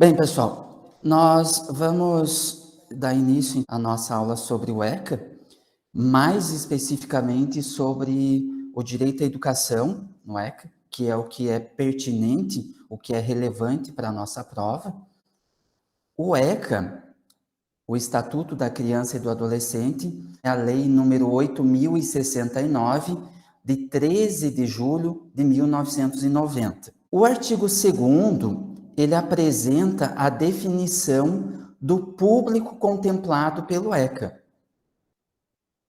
Bem, pessoal, nós vamos dar início à nossa aula sobre o ECA, mais especificamente sobre o direito à educação no ECA, que é o que é pertinente, o que é relevante para a nossa prova. O ECA, o Estatuto da Criança e do Adolescente, é a Lei número 8.069, de 13 de julho de 1990. O artigo 2º, ele apresenta a definição do público contemplado pelo ECA,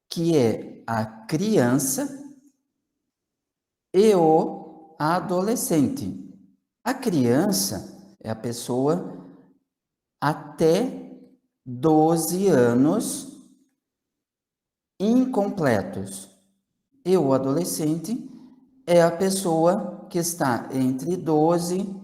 que é a criança e o adolescente. A criança é a pessoa até 12 anos incompletos. E o adolescente é a pessoa que está entre 12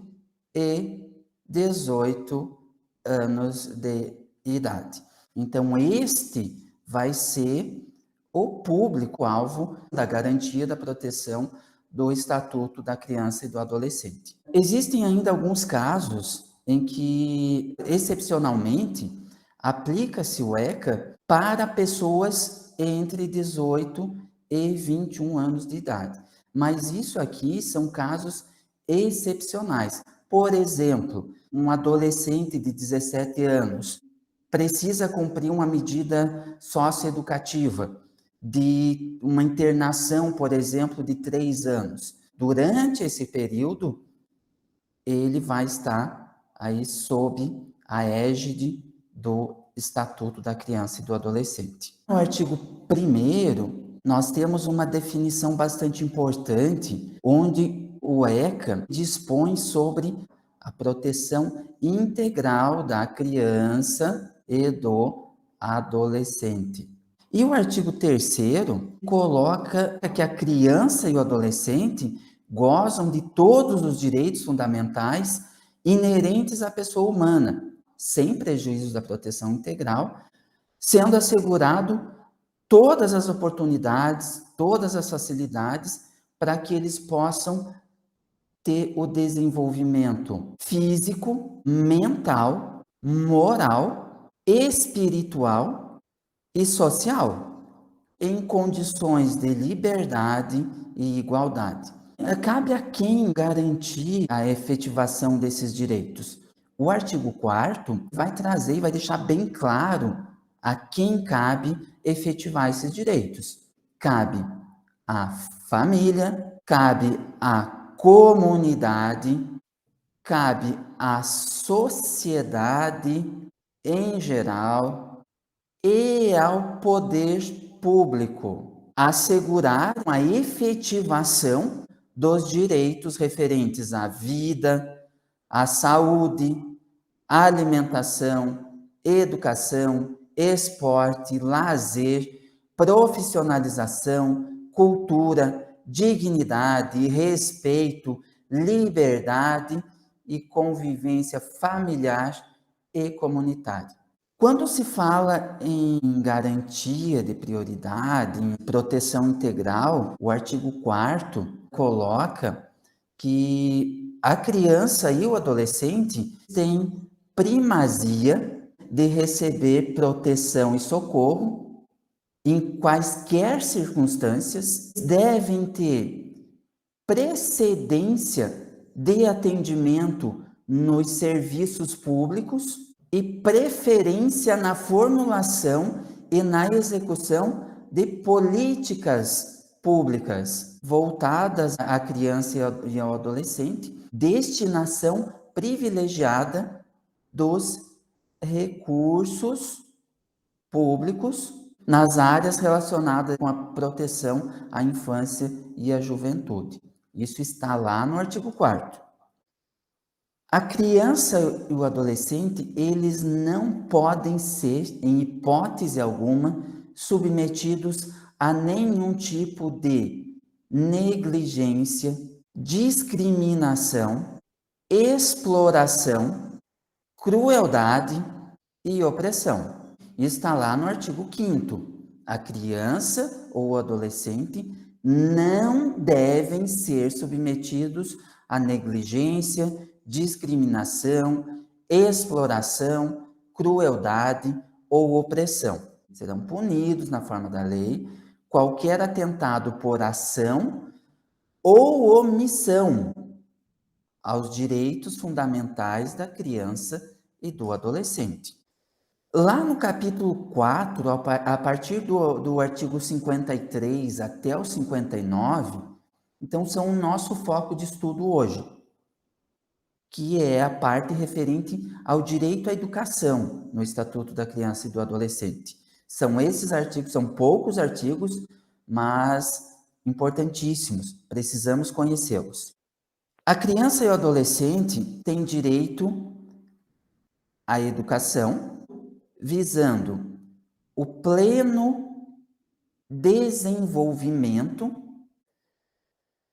e 18 anos de idade. Então, este vai ser o público-alvo da garantia da proteção do Estatuto da Criança e do Adolescente. Existem ainda alguns casos em que, excepcionalmente, aplica-se o ECA para pessoas entre 18 e 21 anos de idade. Mas isso aqui são casos excepcionais. Por exemplo, um adolescente de 17 anos precisa cumprir uma medida socioeducativa de uma internação, por exemplo, de 3 anos. Durante esse período, ele vai estar aí sob a égide do Estatuto da Criança e do Adolescente. No artigo 1º, nós temos uma definição bastante importante, onde o ECA dispõe sobre a proteção integral da criança e do adolescente. E o artigo 3º coloca que a criança e o adolescente gozam de todos os direitos fundamentais inerentes à pessoa humana, sem prejuízo da proteção integral, sendo assegurado todas as oportunidades, todas as facilidades para que eles possam ter o desenvolvimento físico, mental, moral, espiritual e social, em condições de liberdade e igualdade. Cabe a quem garantir a efetivação desses direitos? O artigo 4º vai trazer e vai deixar bem claro a quem cabe efetivar esses direitos. Cabe à família, cabe à comunidade, cabe à sociedade em geral e ao poder público assegurar a efetivação dos direitos referentes à vida, à saúde, à alimentação, educação, esporte, lazer, profissionalização, cultura, dignidade, respeito, liberdade e convivência familiar e comunitária. Quando se fala em garantia de prioridade, em proteção integral, o artigo 4º coloca que a criança e o adolescente têm primazia de receber proteção e socorro em quaisquer circunstâncias, devem ter precedência de atendimento nos serviços públicos e preferência na formulação e na execução de políticas públicas voltadas à criança e ao adolescente, destinação privilegiada dos recursos públicos nas áreas relacionadas com a proteção à infância e à juventude. Isso está lá no artigo 4º. A criança e o adolescente, eles não podem ser, em hipótese alguma, submetidos a nenhum tipo de negligência, discriminação, exploração, crueldade e opressão. Está lá no artigo 5º. A criança ou o adolescente não devem ser submetidos a negligência, discriminação, exploração, crueldade ou opressão. Serão punidos, na forma da lei, qualquer atentado por ação ou omissão aos direitos fundamentais da criança e do adolescente. Lá no capítulo 4, a partir do artigo 53 até o 59, então são o nosso foco de estudo hoje, que é a parte referente ao direito à educação no Estatuto da Criança e do Adolescente. São esses artigos, são poucos artigos, mas importantíssimos, precisamos conhecê-los. A criança e o adolescente têm direito à educação, visando o pleno desenvolvimento,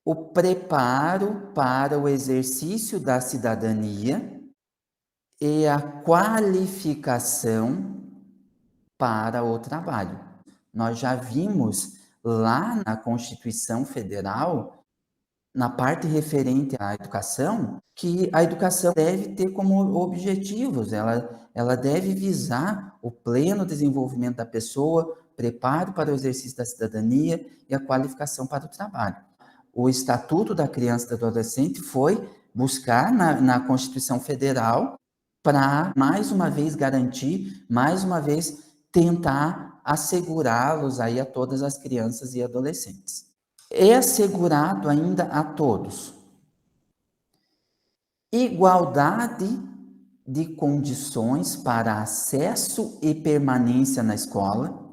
o preparo para o exercício da cidadania e a qualificação para o trabalho. Nós já vimos lá na Constituição Federal, na parte referente à educação, que a educação deve ter como objetivos, ela deve visar o pleno desenvolvimento da pessoa, preparo para o exercício da cidadania e a qualificação para o trabalho. O Estatuto da Criança e do Adolescente foi buscar na Constituição Federal para, mais uma vez, garantir, mais uma vez, tentar assegurá-los aí a todas as crianças e adolescentes. É assegurado ainda a todos igualdade de condições para acesso e permanência na escola,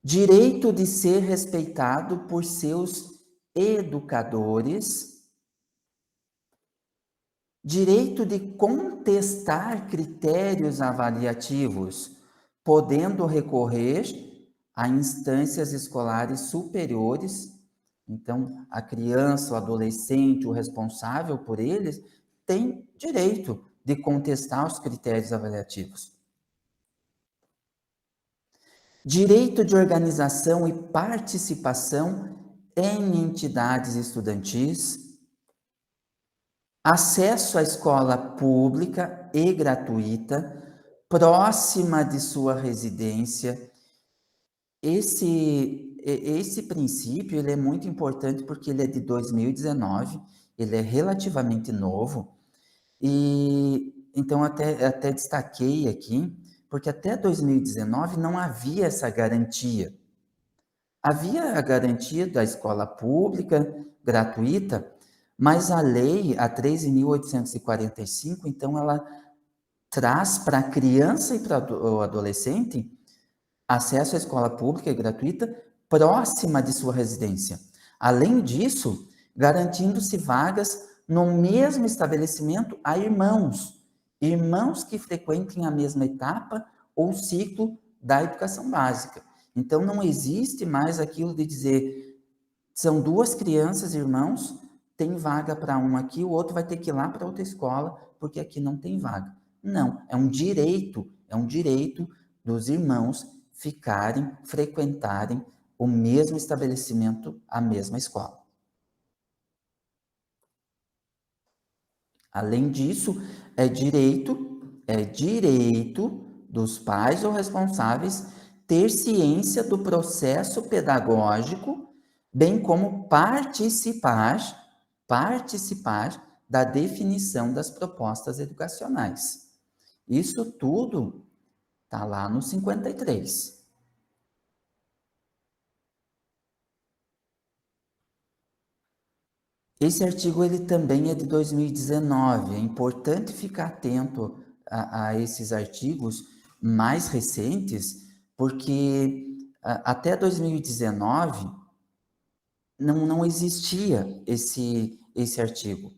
direito de ser respeitado por seus educadores, direito de contestar critérios avaliativos, podendo recorrer a instâncias escolares superiores. Então, a criança, o adolescente, o responsável por eles, tem direito de contestar os critérios avaliativos. Direito de organização e participação em entidades estudantis, acesso à escola pública e gratuita, próxima de sua residência. Esse princípio ele é muito importante porque ele é de 2019, ele é relativamente novo, e então até destaquei aqui, porque até 2019 não havia essa garantia. Havia a garantia da escola pública, gratuita, mas a lei, a 13.845, então ela traz para a criança e para o adolescente acesso à escola pública e gratuita próxima de sua residência. Além disso, garantindo-se vagas no mesmo estabelecimento a irmãos que frequentem a mesma etapa ou ciclo da educação básica. Então, não existe mais aquilo de dizer, são duas crianças, irmãos, tem vaga para um aqui, o outro vai ter que ir lá para outra escola, porque aqui não tem vaga. Não, é um direito dos irmãos frequentarem o mesmo estabelecimento, a mesma escola. Além disso, é direito dos pais ou responsáveis ter ciência do processo pedagógico, bem como participar da definição das propostas educacionais. Isso tudo está lá no 53. Esse artigo ele também é de 2019. É importante ficar atento a esses artigos mais recentes, porque até 2019 não existia esse artigo.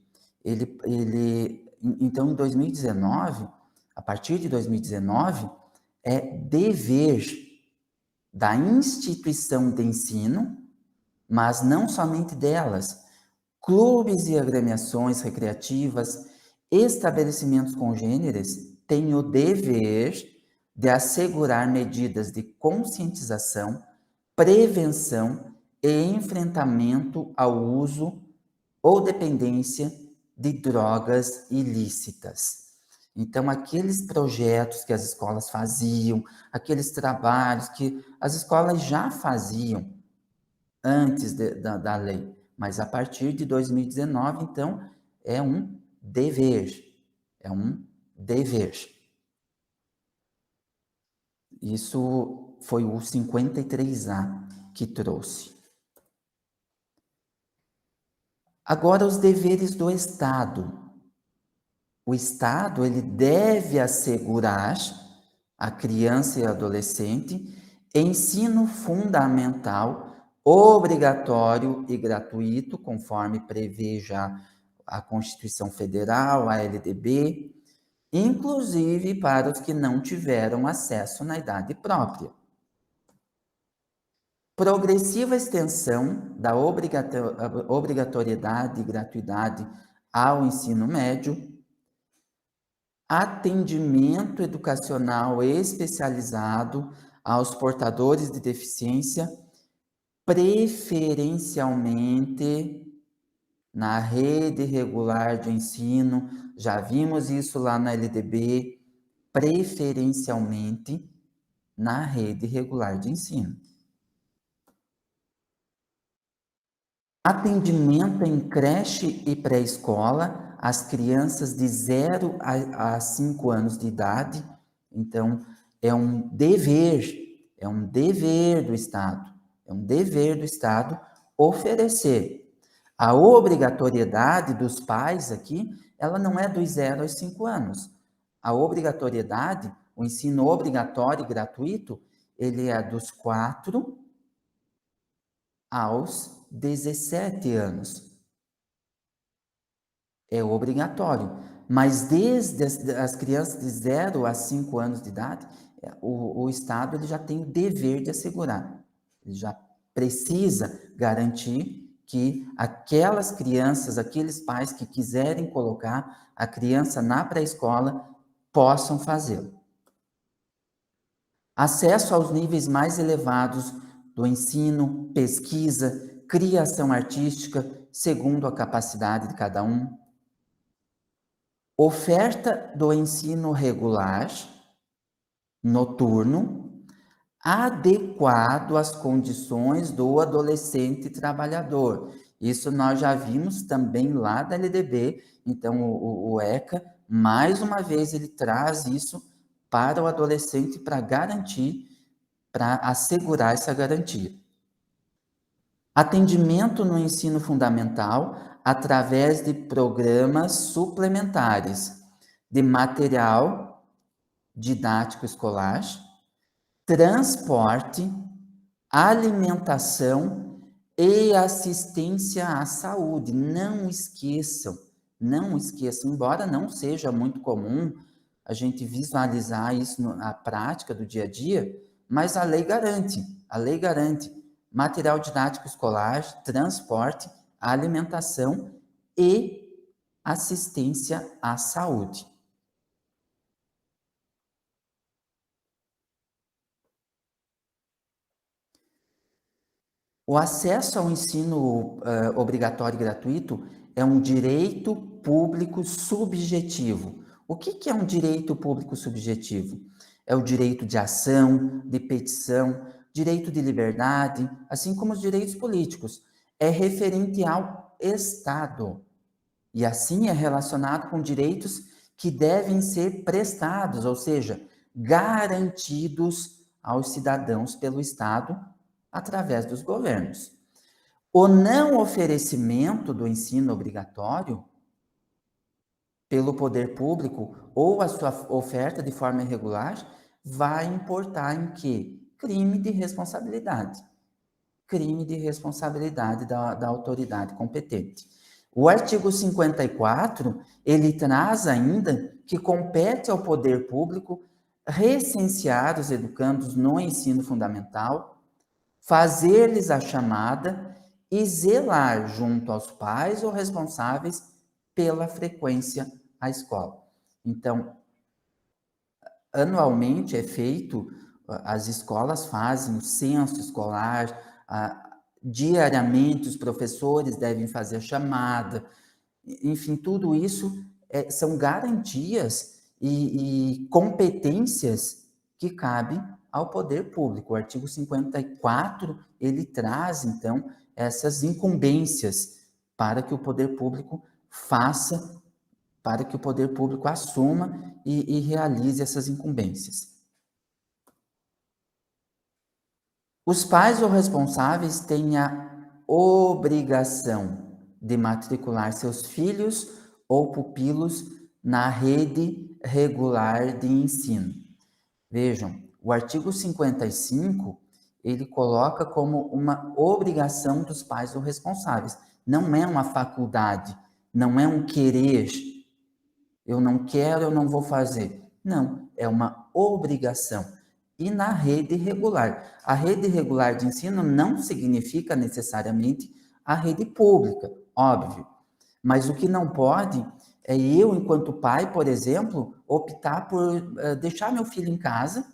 Então, em 2019, a partir de 2019, é dever da instituição de ensino, mas não somente delas, clubes e agremiações recreativas, estabelecimentos congêneres têm o dever de assegurar medidas de conscientização, prevenção e enfrentamento ao uso ou dependência de drogas ilícitas. Então, aqueles projetos que as escolas faziam, aqueles trabalhos que as escolas já faziam antes da lei, mas a partir de 2019, então, é um dever. É um dever. Isso foi o 53A que trouxe. Agora, os deveres do Estado. O Estado ele deve assegurar à criança e adolescente ensino fundamental, obrigatório e gratuito, conforme prevê já a Constituição Federal, a LDB, inclusive para os que não tiveram acesso na idade própria. Progressiva extensão da obrigatoriedade e gratuidade ao ensino médio, atendimento educacional especializado aos portadores de deficiência, preferencialmente na rede regular de ensino, já vimos isso lá na LDB, preferencialmente na rede regular de ensino. Atendimento em creche e pré-escola, às crianças de 0 a 5 anos de idade. Então, é um dever do Estado, oferecer. A obrigatoriedade dos pais aqui, ela não é dos 0 aos 5 anos. A obrigatoriedade, o ensino obrigatório e gratuito, ele é dos 4 aos 17 anos. É obrigatório. Mas desde as crianças de 0 a 5 anos de idade, o Estado ele já tem o dever de assegurar. Ele já precisa garantir que aquelas crianças, aqueles pais que quiserem colocar a criança na pré-escola, possam fazê-lo. Acesso aos níveis mais elevados do ensino, pesquisa, criação artística, segundo a capacidade de cada um. Oferta do ensino regular, noturno, adequado às condições do adolescente trabalhador. Isso nós já vimos também lá da LDB, então o ECA, mais uma vez, ele traz isso para o adolescente para garantir, para assegurar essa garantia. Atendimento no ensino fundamental através de programas suplementares de material didático escolar, transporte, alimentação e assistência à saúde. Não esqueçam, embora não seja muito comum a gente visualizar isso na prática do dia a dia, mas a lei garante material didático escolar, transporte, alimentação e assistência à saúde. O acesso ao ensino obrigatório e gratuito é um direito público subjetivo. O que é um direito público subjetivo? É o direito de ação, de petição, direito de liberdade, assim como os direitos políticos. É referente ao Estado. E assim é relacionado com direitos que devem ser prestados, ou seja, garantidos aos cidadãos pelo Estado através dos governos. O não oferecimento do ensino obrigatório pelo poder público ou a sua oferta de forma irregular vai importar em quê? Crime de responsabilidade. Crime de responsabilidade da autoridade competente. O artigo 54, ele traz ainda que compete ao poder público recensear os educandos no ensino fundamental, fazer-lhes a chamada e zelar junto aos pais ou responsáveis pela frequência à escola. Então, anualmente é feito, as escolas fazem o censo escolar, diariamente os professores devem fazer a chamada, enfim, tudo isso são garantias e competências que cabem ao poder público. O artigo 54, ele traz, então, essas incumbências para que o poder público faça, para que o poder público assuma e realize essas incumbências. Os pais ou responsáveis têm a obrigação de matricular seus filhos ou pupilos na rede regular de ensino. Vejam, o artigo 55, ele coloca como uma obrigação dos pais ou responsáveis. Não é uma faculdade, não é um querer. Eu não quero, eu não vou fazer. Não, é uma obrigação. E na rede regular. A rede regular de ensino não significa necessariamente a rede pública, óbvio. Mas o que não pode é eu, enquanto pai, por exemplo, optar por deixar meu filho em casa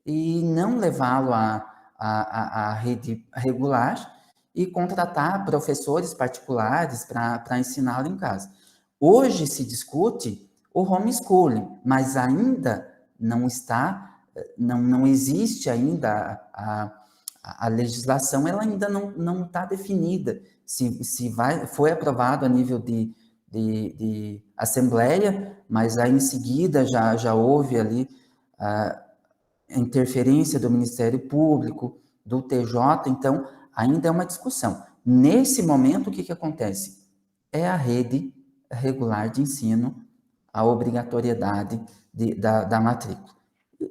e não levá-lo à rede regular e contratar professores particulares para ensiná-lo em casa. Hoje se discute o homeschooling, mas ainda não está, não existe ainda a legislação, ela ainda não está definida. Se foi aprovado a nível de assembleia, mas aí em seguida já houve ali a interferência do Ministério Público, do TJ, então ainda é uma discussão. Nesse momento, o que acontece? É a rede regular de ensino, a obrigatoriedade da matrícula.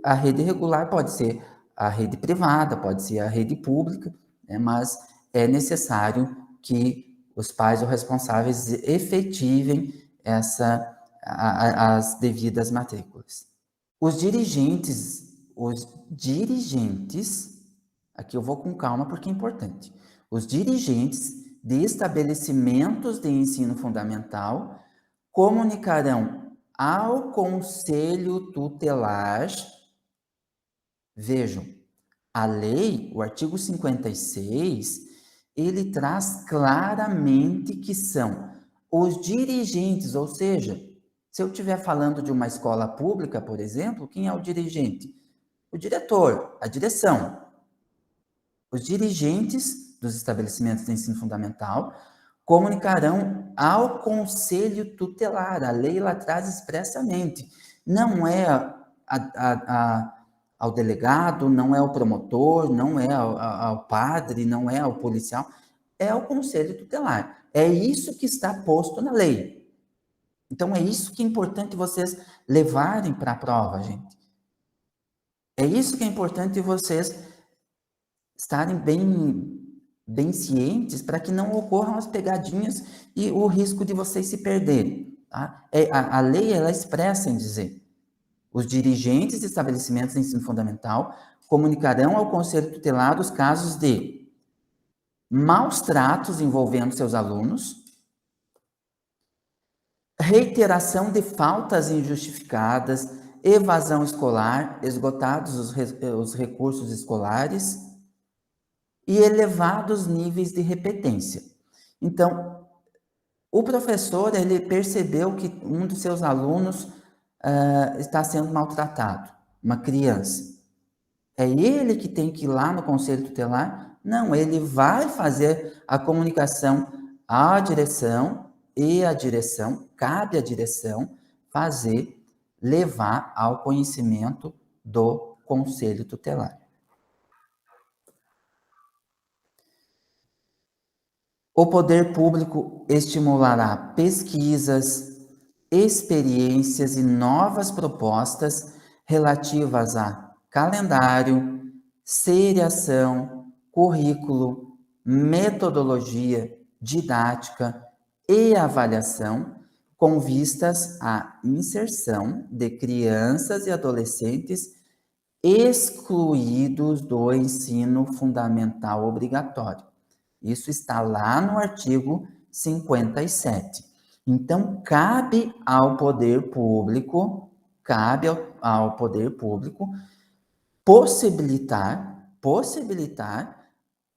A rede regular pode ser a rede privada, pode ser a rede pública, né, mas é necessário que os pais ou responsáveis efetivem as devidas matrículas. Os dirigentes, aqui eu vou com calma porque é importante, os dirigentes de estabelecimentos de ensino fundamental comunicarão ao Conselho Tutelar, vejam, a lei, o artigo 56, ele traz claramente que são os dirigentes, ou seja, se eu estiver falando de uma escola pública, por exemplo, quem é o dirigente? O diretor, a direção. Os dirigentes dos estabelecimentos de ensino fundamental comunicarão ao Conselho Tutelar. A lei lá traz expressamente. Não é ao delegado, não é ao promotor, não é ao padre, não é ao policial, é ao Conselho Tutelar. É isso que está posto na lei. Então, é isso que é importante vocês levarem para a prova, gente. É isso que é importante vocês estarem bem cientes para que não ocorram as pegadinhas e o risco de vocês se perderem. Tá? A lei, ela expressa em dizer: os dirigentes de estabelecimentos de ensino fundamental comunicarão ao Conselho Tutelar os casos de maus tratos envolvendo seus alunos, reiteração de faltas injustificadas, evasão escolar, esgotados os recursos escolares e elevados níveis de repetência. Então, o professor, ele percebeu que um dos seus alunos está sendo maltratado, uma criança. É ele que tem que ir lá no Conselho Tutelar? Não, ele vai fazer a comunicação à direção e a direção, cabe à direção fazer, levar ao conhecimento do Conselho Tutelar. O poder público estimulará pesquisas, experiências e novas propostas relativas a calendário, seriação, currículo, metodologia, didática e avaliação, com vistas à inserção de crianças e adolescentes excluídos do ensino fundamental obrigatório. Isso está lá no artigo 57. Então, cabe ao poder público, ao poder público possibilitar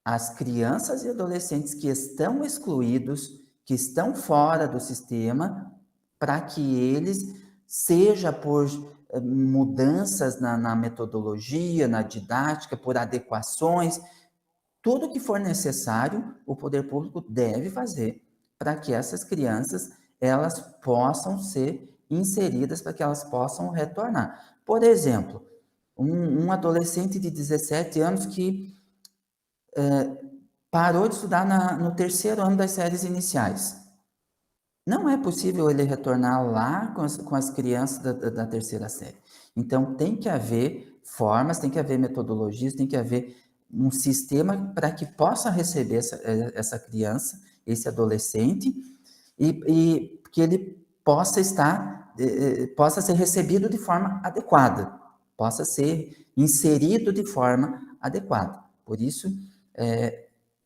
as crianças e adolescentes que estão excluídos, que estão fora do sistema, para que eles seja por mudanças na metodologia, na didática, por adequações, tudo que for necessário, o poder público deve fazer para que essas crianças elas possam ser inseridas, para que elas possam retornar. Por exemplo, um adolescente de 17 anos que parou de estudar no terceiro ano das séries iniciais. Não é possível ele retornar lá com as crianças da terceira série. Então, tem que haver formas, tem que haver metodologias, tem que haver um sistema para que possa receber essa criança, esse adolescente, e que ele possa possa ser recebido de forma adequada, possa ser inserido de forma adequada. Por isso,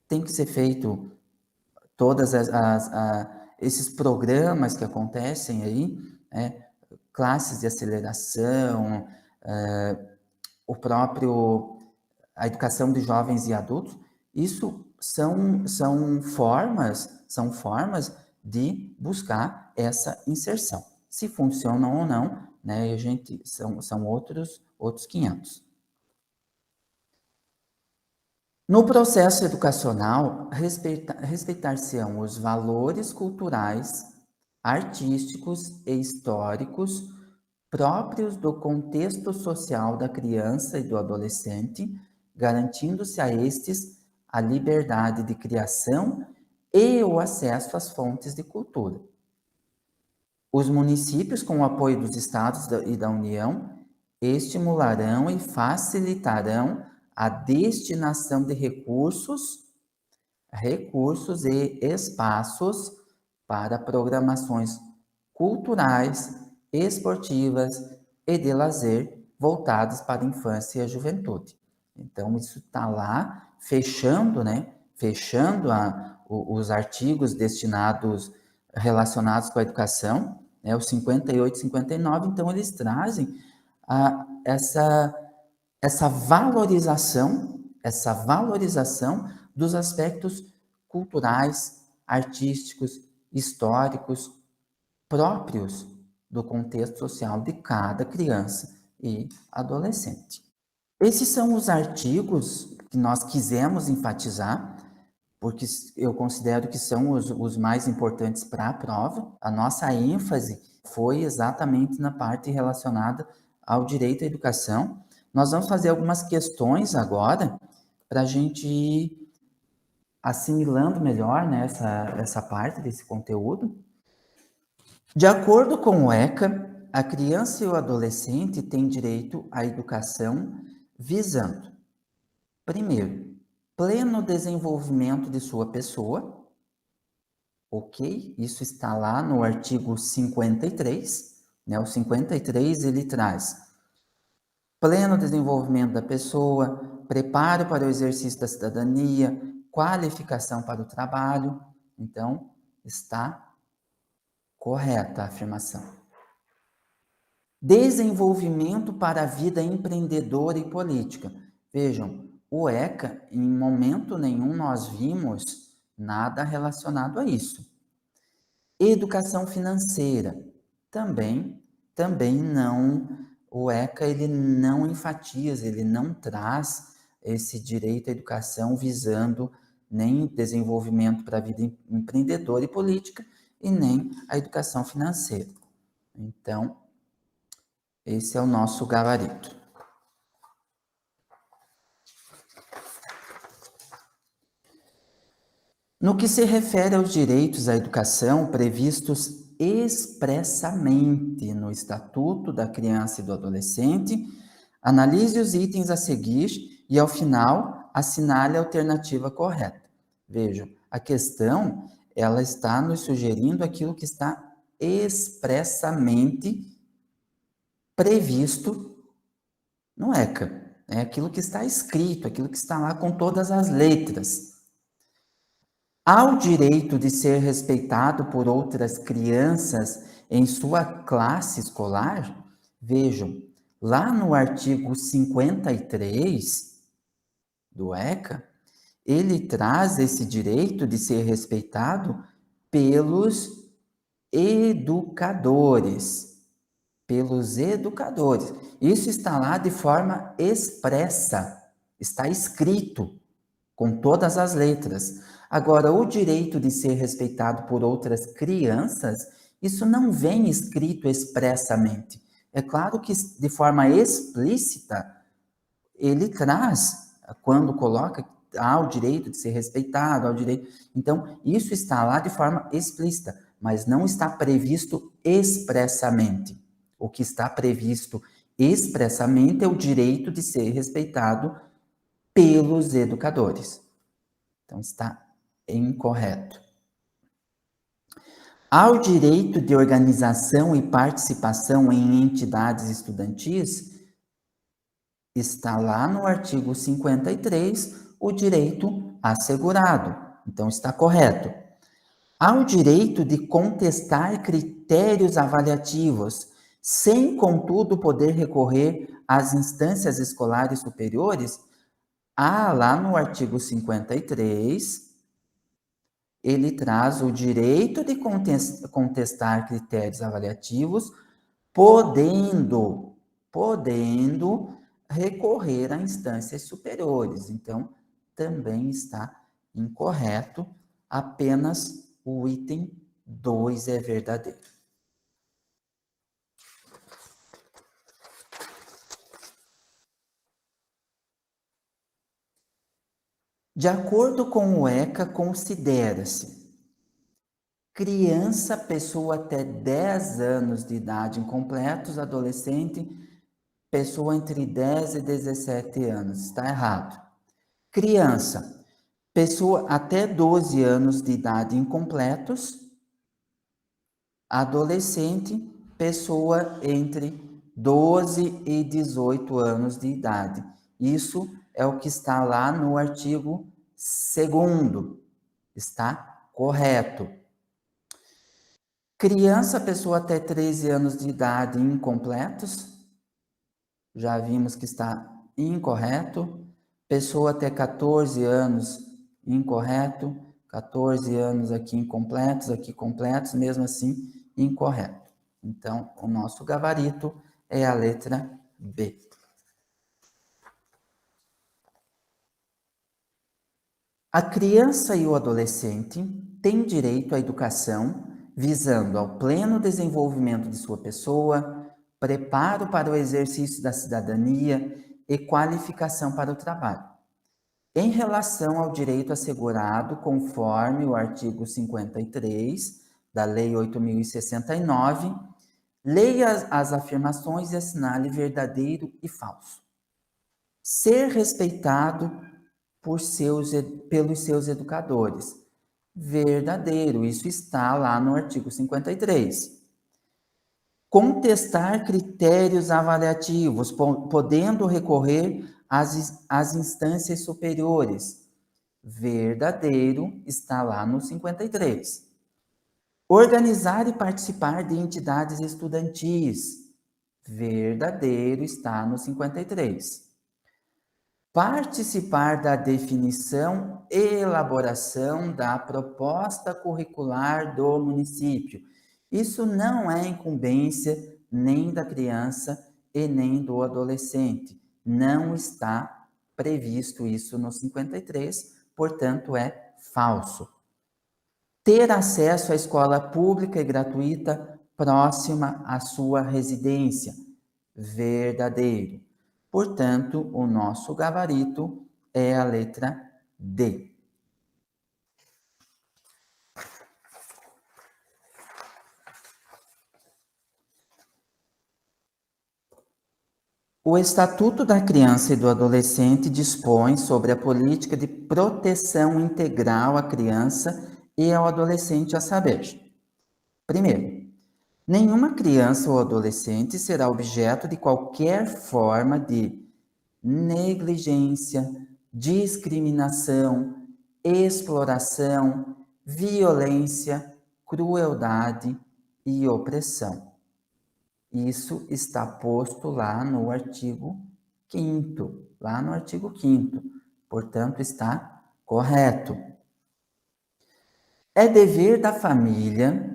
tem que ser feito todas esses programas que acontecem aí, classes de aceleração, o próprio a educação de jovens e adultos, isso são formas de buscar essa inserção. Se funcionam ou não, né, a gente, são outros 500. No processo educacional, respeitar-se-ão os valores culturais, artísticos e históricos próprios do contexto social da criança e do adolescente, garantindo-se a estes a liberdade de criação e o acesso às fontes de cultura. Os municípios, com o apoio dos estados e da União, estimularão e facilitarão a destinação de recursos e espaços para programações culturais, esportivas e de lazer voltadas para a infância e a juventude. Então, isso está lá, fechando, né? Fechando os artigos relacionados com a educação, né? Os 58 e 59, então eles trazem essa valorização dos aspectos culturais, artísticos, históricos, próprios do contexto social de cada criança e adolescente. Esses são os artigos que nós quisemos enfatizar, porque eu considero que são os mais importantes para a prova. A nossa ênfase foi exatamente na parte relacionada ao direito à educação. Nós vamos fazer algumas questões agora para a gente ir assimilando melhor, né, essa parte desse conteúdo. De acordo com o ECA, a criança e o adolescente têm direito à educação visando, primeiro, pleno desenvolvimento de sua pessoa, ok? Isso está lá no artigo 53, né? O 53 ele traz pleno desenvolvimento da pessoa, preparo para o exercício da cidadania, qualificação para o trabalho. Então, está correta a afirmação. Desenvolvimento para a vida empreendedora e política. Vejam, o ECA, em momento nenhum nós vimos nada relacionado a isso. Educação financeira, também não, o ECA ele não enfatiza, ele não traz esse direito à educação visando nem desenvolvimento para a vida empreendedora e política e nem a educação financeira. Então, esse é o nosso gabarito. No que se refere aos direitos à educação previstos expressamente no Estatuto da Criança e do Adolescente, analise os itens a seguir e, ao final, assinale a alternativa correta. Vejam, a questão ela está nos sugerindo aquilo que está expressamente previsto no ECA. É aquilo que está escrito, aquilo que está lá com todas as letras. Há o direito de ser respeitado por outras crianças em sua classe escolar? Vejam, lá no artigo 53 do ECA, ele traz esse direito de ser respeitado pelos educadores. pelos educadores. Isso está lá de forma expressa, está escrito com todas as letras. Agora, o direito de ser respeitado por outras crianças, isso não vem escrito expressamente. É claro que de forma explícita ele traz, quando coloca o direito de ser respeitado, ao direito. Então, isso está lá de forma explícita, mas não está previsto expressamente. O que está previsto expressamente é o direito de ser respeitado pelos educadores. Então, está incorreto. Ao direito de organização e participação em entidades estudantis, está lá no artigo 53 o direito assegurado. Então, está correto. Ao direito de contestar critérios avaliativos, sem, contudo, poder recorrer às instâncias escolares superiores, lá no artigo 53, ele traz o direito de contestar critérios avaliativos, podendo recorrer a instâncias superiores. Então, também está incorreto, apenas o item 2 é verdadeiro. De acordo com o ECA, considera-se criança, pessoa até 10 anos de idade incompletos, adolescente, pessoa entre 10 e 17 anos. Está errado. Criança, pessoa até 12 anos de idade incompletos, adolescente, pessoa entre 12 e 18 anos de idade. Isso é o que está lá no artigo 2º. Está correto. Criança, pessoa até 13 anos de idade incompletos, já vimos que está incorreto. Pessoa até 14 anos, incorreto. 14 anos aqui incompletos, aqui completos, mesmo assim, incorreto. Então, o nosso gabarito é a letra B. A criança e o adolescente têm direito à educação visando ao pleno desenvolvimento de sua pessoa, preparo para o exercício da cidadania e qualificação para o trabalho. Em relação ao direito assegurado, conforme o artigo 53 da Lei 8.069, leia as afirmações e assinale verdadeiro e falso. Ser respeitado pelos seus educadores. Verdadeiro, isso está lá no artigo 53. Contestar critérios avaliativos, podendo recorrer às instâncias superiores. Verdadeiro, está lá no 53. Organizar e participar de entidades estudantis. Verdadeiro, está no 53. Participar da definição e elaboração da proposta curricular do município. Isso não é incumbência nem da criança e nem do adolescente. Não está previsto isso no 53, portanto, é falso. Ter acesso à escola pública e gratuita próxima à sua residência. Verdadeiro. Portanto, o nosso gabarito é a letra D. O Estatuto da Criança e do Adolescente dispõe sobre a política de proteção integral à criança e ao adolescente, a saber: primeiro, nenhuma criança ou adolescente será objeto de qualquer forma de negligência, discriminação, exploração, violência, crueldade e opressão. Isso está posto lá no artigo 5º, portanto, está correto. É dever da família,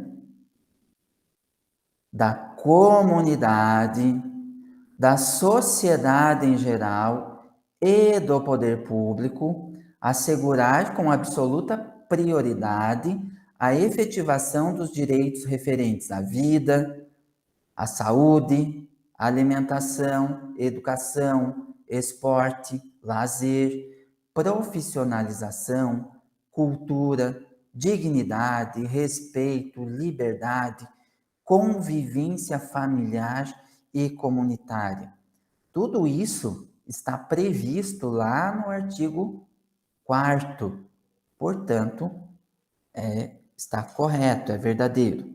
da comunidade, da sociedade em geral e do poder público assegurar com absoluta prioridade a efetivação dos direitos referentes à vida, à saúde, à alimentação, educação, esporte, lazer, profissionalização, cultura, dignidade, respeito, liberdade, convivência familiar e comunitária. Tudo isso está previsto lá no artigo 4º. Portanto, está correto, é verdadeiro.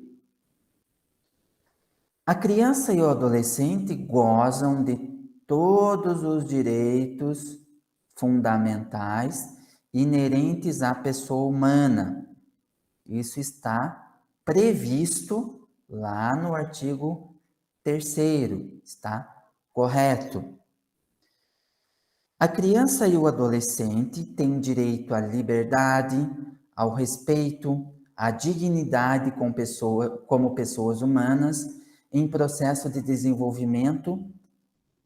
A criança e o adolescente gozam de todos os direitos fundamentais inerentes à pessoa humana. Isso está previsto lá no artigo 3º, está correto. A criança e o adolescente têm direito à liberdade, ao respeito, à dignidade como pessoas humanas em processo de desenvolvimento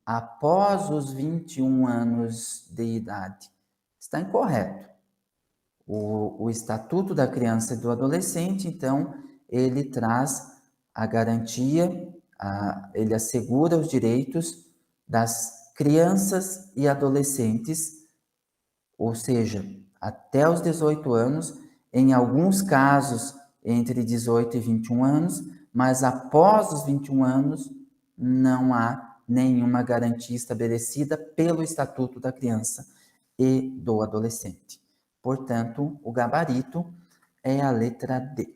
após os 21 anos de idade. Está incorreto. O Estatuto da Criança e do Adolescente, então, ele traz a garantia, ele assegura os direitos das crianças e adolescentes, ou seja, até os 18 anos, em alguns casos entre 18 e 21 anos, mas após os 21 anos não há nenhuma garantia estabelecida pelo Estatuto da Criança e do Adolescente. Portanto, o gabarito é a letra D.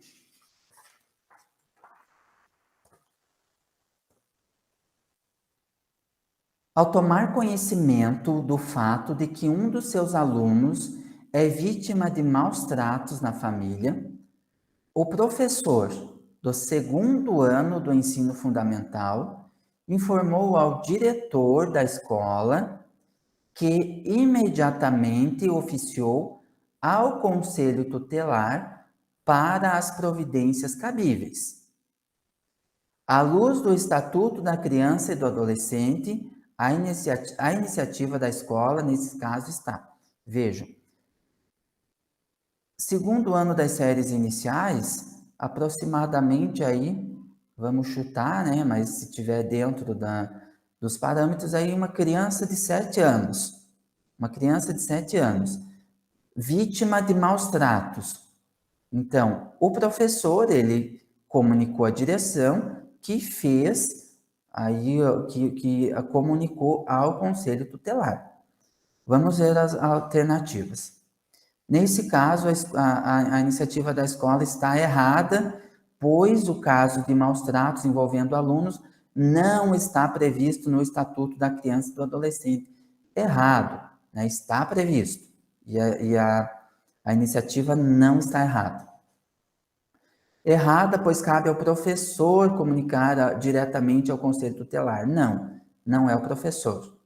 Ao tomar conhecimento do fato de que um dos seus alunos é vítima de maus tratos na família, o professor do 2º ano do ensino fundamental informou ao diretor da escola que imediatamente oficiou ao conselho tutelar para as providências cabíveis. À luz do Estatuto da Criança e do Adolescente, a iniciativa da escola, nesse caso, está. Vejam, 2º ano das séries iniciais, aproximadamente aí, vamos chutar, né? Mas se tiver dentro dos parâmetros, aí uma criança de 7 anos. Uma criança de 7 anos, vítima de maus tratos. Então, o professor, ele comunicou à direção que fez, aí que comunicou ao conselho tutelar. Vamos ver as alternativas. Nesse caso, a iniciativa da escola está errada, pois o caso de maus tratos envolvendo alunos não está previsto no Estatuto da Criança e do Adolescente. Errado, né? Está previsto. E a iniciativa não está errada. Errada, pois cabe ao professor comunicar diretamente ao conselho tutelar. Não, não é o professor.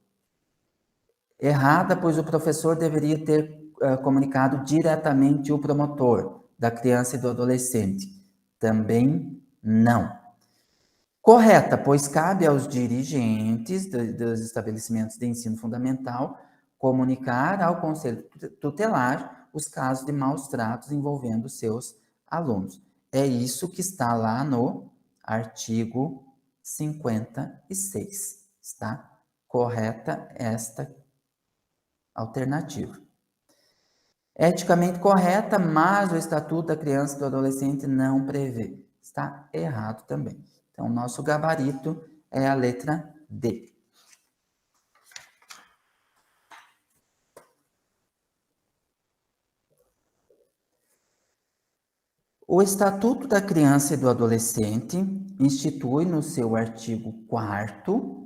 Errada, pois o professor deveria ter comunicado diretamente o promotor da criança e do adolescente. Também não. Correta, pois cabe aos dirigentes dos estabelecimentos de ensino fundamental comunicar ao conselho tutelar os casos de maus tratos envolvendo seus alunos. É isso que está lá no artigo 56. Está correta esta alternativa. Eticamente correta, mas o Estatuto da Criança e do Adolescente não prevê. Está errado também. Então, nosso gabarito é a letra D. O Estatuto da Criança e do Adolescente institui no seu artigo 4º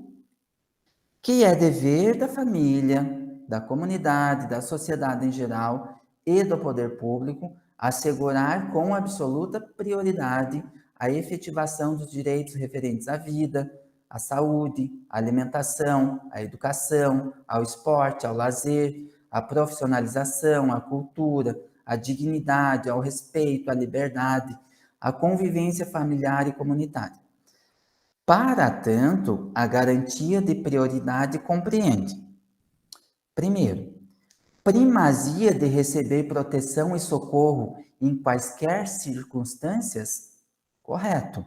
que é dever da família, da comunidade, da sociedade em geral e do poder público assegurar com absoluta prioridade a efetivação dos direitos referentes à vida, à saúde, à alimentação, à educação, ao esporte, ao lazer, à profissionalização, à cultura, à dignidade, ao respeito, à liberdade, à convivência familiar e comunitária. Para tanto, a garantia de prioridade compreende: primeiro, primazia de receber proteção e socorro em quaisquer circunstâncias? Correto.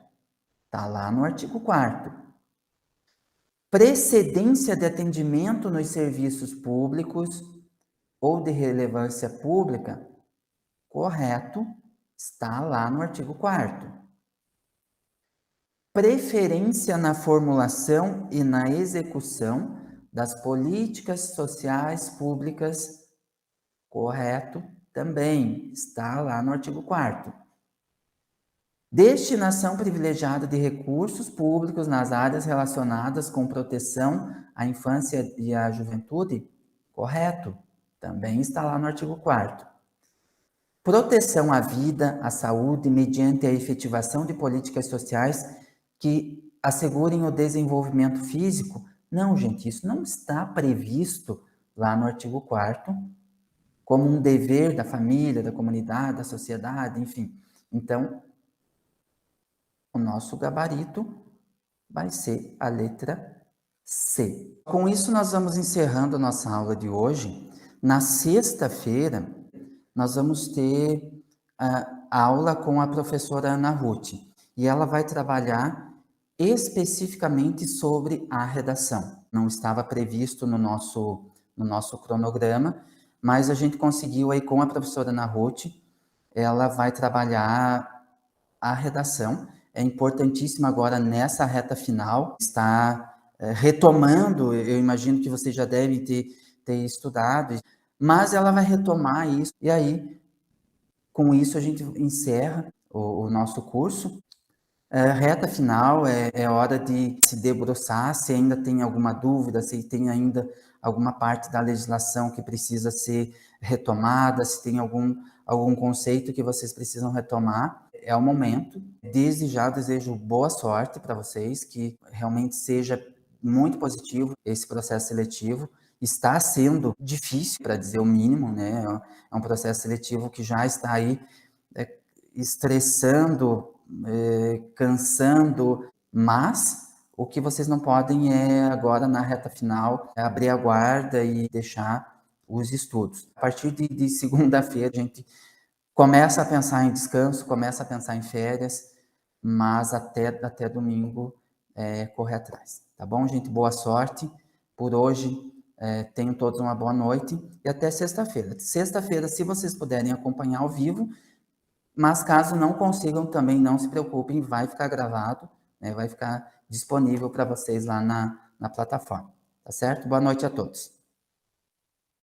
Está lá no artigo 4º. Precedência de atendimento nos serviços públicos ou de relevância pública? Correto. Está lá no artigo 4º. Preferência na formulação e na execução das políticas sociais públicas? Correto, também está lá no artigo 4º. Destinação privilegiada de recursos públicos nas áreas relacionadas com proteção à infância e à juventude? Correto, também está lá no artigo 4º. Proteção à vida, à saúde, mediante a efetivação de políticas sociais que assegurem o desenvolvimento físico? Não, gente, isso não está previsto lá no artigo 4º, como um dever da família, da comunidade, da sociedade, enfim. Então, o nosso gabarito vai ser a letra C. Com isso, nós vamos encerrando a nossa aula de hoje. Na sexta-feira, nós vamos ter a aula com a professora Ana Ruth, e ela vai trabalhar especificamente sobre a redação. Não estava previsto no nosso cronograma, mas a gente conseguiu aí com a professora Ana Ruth, ela vai trabalhar a redação. É importantíssimo agora nessa reta final, está retomando, eu imagino que você já deve ter estudado, mas ela vai retomar isso, e aí, com isso, a gente encerra o nosso curso. Reta final, é hora de se debruçar, se ainda tem alguma dúvida, se tem ainda alguma parte da legislação que precisa ser retomada, se tem algum conceito que vocês precisam retomar, é o momento. Desde já desejo boa sorte para vocês, que realmente seja muito positivo esse processo seletivo. Está sendo difícil, para dizer o mínimo, né? É um processo seletivo que já está aí estressando, cansando, mas o que vocês não podem é agora na reta final abrir a guarda e deixar os estudos. A partir de segunda-feira a gente começa a pensar em descanso, começa a pensar em férias, mas até domingo correr atrás. Tá bom, gente? Boa sorte. Por hoje, tenham todos uma boa noite e até sexta-feira. Sexta-feira, se vocês puderem acompanhar ao vivo, mas caso não consigam, também não se preocupem, vai ficar gravado, né, vai ficar disponível para vocês lá na plataforma. Tá certo? Boa noite a todos.